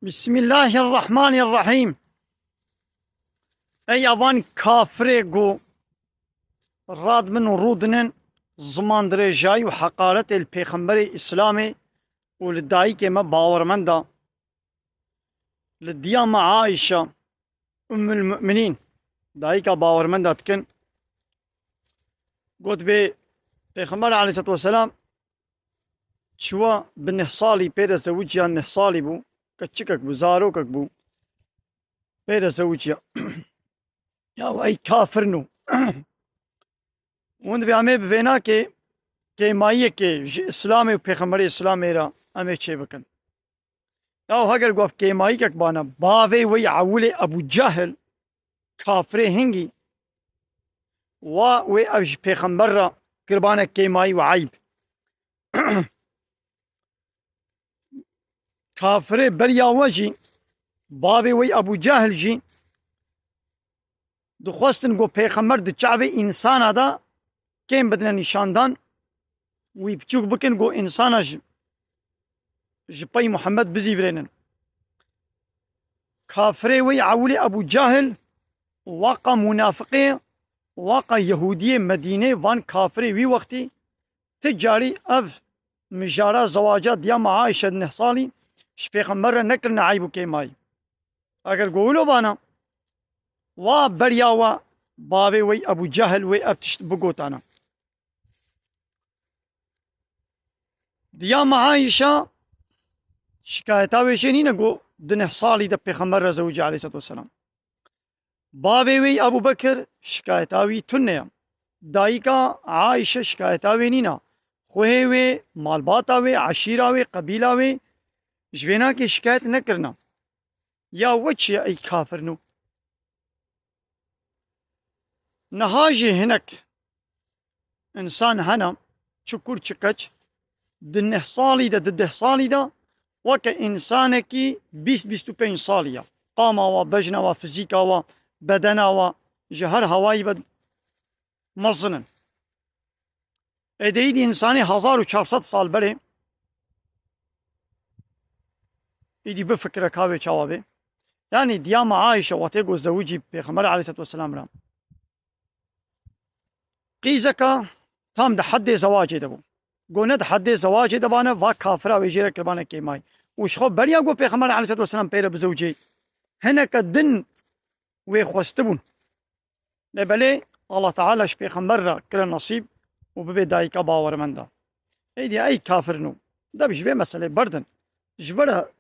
بسم الله الرحمن الرحيم. اي افان كافريغو راد من رودنن زمان درجاي وحقارة البيغمبر الاسلامي ولداي كما باورمندا للديامة عائشة ام المؤمنين دايكا باورمندا تكن قلت بي بيغمبر عليه الصلاة والسلام شوا بالنحصالي بيدا زوجيا النحصالي بو كتشكك بو زاروكك بو بيدا زوجيا يا اي كافر نو وند بيعمل بفينا كي مايه كي اسلامي وبيغمبر اسلامي را امي چه بكن او هاگر گوف كي مايه كك بانا باوي وي عولي ابو جهل كافري هنگي وي ابش بيغمبر را قربانا كي مايه وعيب كافري بريا وجي باوي وي ابو جهل جي دخواستن گو پیغمبر د چاوي انسان دا كيم بدنا نشاندان وي بچوك بكن گو انسان جباي محمد بزي برينن كافري وي عولي ابو جهل واقع منافقي واقع يهودية مدينة وان كافري وي وقتي تجاري اف مجارة زواجات ديا مع عائشة النحصالي شبيغمبر نكرنا عيبو كيماي اگر قولوا بانا بريا بابي وي ابو جهل وي افتشت بقوتانا ديا مع عائشة شكايتاوي شنين نقو دنحصالي دا بيغمبر زوجي عليه الصلاة والسلام بابي وي ابو بكر شكايتاوي تنيا دايكا عائشة شكايتاوي نينا خوهي مالباتاوي عشيراوي قبيلاوي جبينا كي شكايت نكرنا يا وجه يا اي كافر نو نهاجي هناك انسان هنا شكور شكاش دنحصالي دا ددحصالي دا وكا انسانكي بيستو بين صالية قاما وبجنا وفزيكا وبدنا وجهر هواي بد مصنن اديد انساني 1400 سال بره ايدي بفكرك هاوي شوابي يعني دياما عائشة واتيقو زوجي بيغمبر عليه الصلاة والسلام رام قيزكا تام ده حد زواجي دبو قلنا ده حد زواجي دبانا وا كافرة ويجيرك كربانا كيماي وشخو بريا قو بيغمبر عليه الصلاة والسلام بيرا بزوجي هناك الدن ويخوستبون لبلي الله تعالى شبيغمبر كل نصيب وببي دايكا باور من دا ايدي اي كافر نو ده بجبه مسألة بردن جبرها